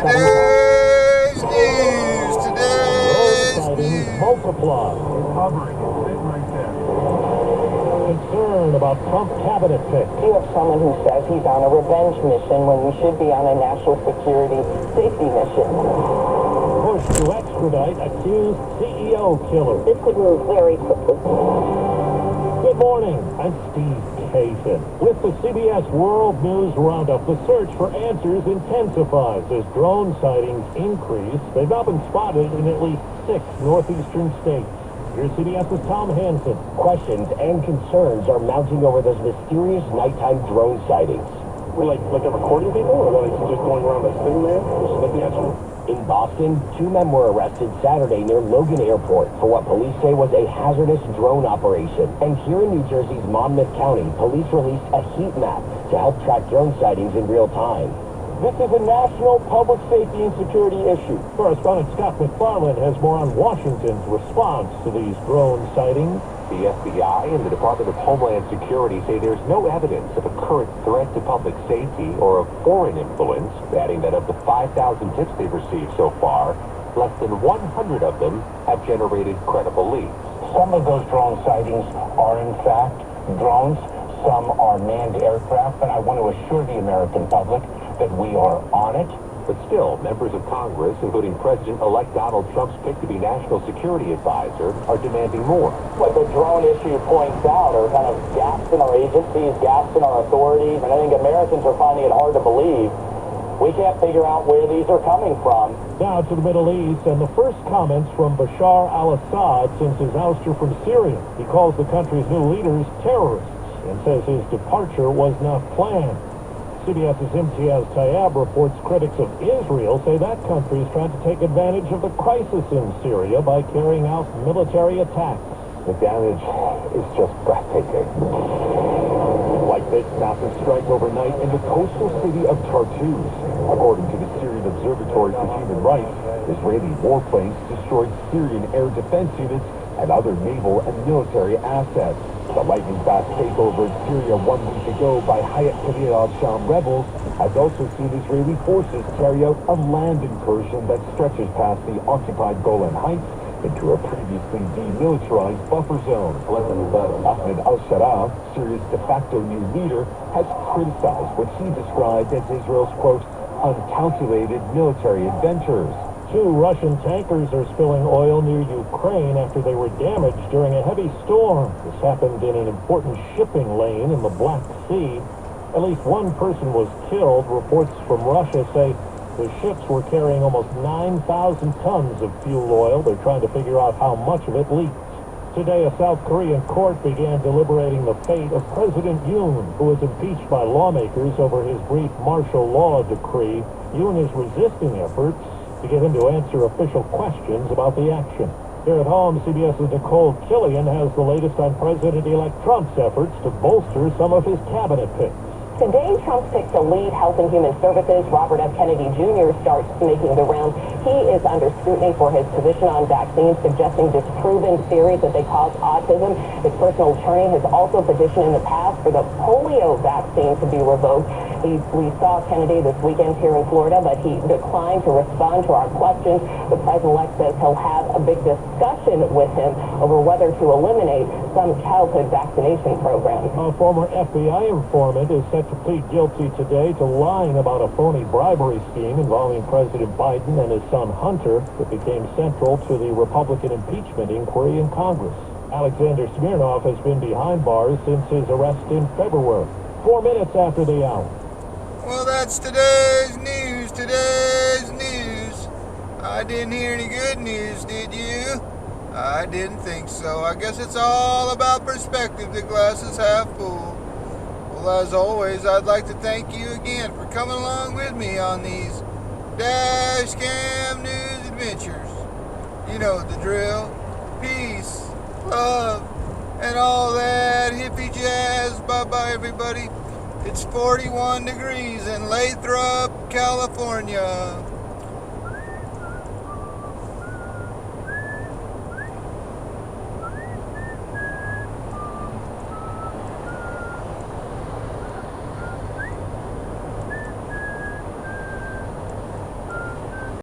Today's news. Today's news. Multiply. Hovering. Sitting right there. Concern about Trump cabinet pick. You have someone who says he's on a revenge mission when we should be on a national security safety mission. Push to extradite accused CEO killer. This could move very quickly. Good morning, I'm Steve Cation. With the CBS World News Roundup, the search for answers intensifies as drone sightings increase. They've now been spotted in at least 6 northeastern states. Here's CBS's Tom Hansen. Questions and concerns are mounting over those mysterious nighttime drone sightings. We're like they're recording people, or like just going around the thing, man? Let me answer. In Boston, 2 men were arrested Saturday near Logan Airport for what police say was a hazardous drone operation. And here in New Jersey's Monmouth County, police released a heat map to help track drone sightings in real time. This is a national public safety and security issue. Correspondent Scott McFarland has more on Washington's response to these drone sightings. The FBI and the Department of Homeland Security say there's no evidence of a current threat to public safety or of foreign influence, adding that of the 5,000 tips they've received so far, less than 100 of them have generated credible leads. Some of those drone sightings are in fact drones. Some are manned aircraft, but I want to assure the American public that we are on it. But still, members of Congress, including President-elect Donald Trump's pick to be National Security Advisor, are demanding more. What the drone issue points out are kind of gaps in our agencies, gaps in our authorities, and I think Americans are finding it hard to believe. We can't figure out where these are coming from. Now to the Middle East, and the first comments from Bashar al-Assad since his ouster from Syria. He calls the country's new leaders terrorists and says his departure was not planned. CBS's Imtiaz Tayyab reports critics of Israel say that country is trying to take advantage of the crisis in Syria by carrying out military attacks. The damage is just breathtaking. Like this massive strike overnight in the coastal city of Tartus. According to the Syrian Observatory for Human Rights, Israeli warplanes destroyed Syrian air defense units and other naval and military assets. The lightning-fast takeover of Syria 1 week ago by Hayat Tahrir al-Sham rebels has also seen Israeli forces carry out a land incursion that stretches past the occupied Golan Heights into a previously demilitarized buffer zone. Ahmed al-Sharaa, Syria's de facto new leader, has criticized what he described as Israel's, quote, uncalculated military adventures. 2 Russian tankers are spilling oil near Ukraine after they were damaged during a heavy storm. This happened in an important shipping lane in the Black Sea. At least 1 person was killed. Reports from Russia say the ships were carrying almost 9,000 tons of fuel oil. They're trying to figure out how much of it leaked. Today, a South Korean court began deliberating the fate of President Yoon, who was impeached by lawmakers over his brief martial law decree. Yoon is resisting efforts to get him to answer official questions about the action. Here at home, CBS's Nicole Killian has the latest on President-elect Trump's efforts to bolster some of his cabinet picks. Today, Trump picks to lead Health and Human Services. Robert F. Kennedy Jr. starts making the rounds. He is under scrutiny for his position on vaccines, suggesting disproven theories that they cause autism. His personal attorney has also petitioned in the past for the polio vaccine to be revoked. We saw Kennedy this weekend here in Florida, but he declined to respond to our questions. The president-elect says he'll have a big discussion with him over whether to eliminate some childhood vaccination programs. A former FBI informant is set to plead guilty today to lying about a phony bribery scheme involving President Biden and his son Hunter that became central to the Republican impeachment inquiry in Congress. Alexander Smirnov has been behind bars since his arrest in February. 4 minutes after the hour. Well, that's today's news. Today's news. I didn't hear any good news, did you? I didn't think so. I guess it's all about perspective. The glass is half full. Well, as always, I'd like to thank you again for coming along with me on these Dash Cam News adventures. You know the drill. Peace, love, and all that hippie jazz. Bye-bye, everybody. It's 41 degrees in Lathrop, California.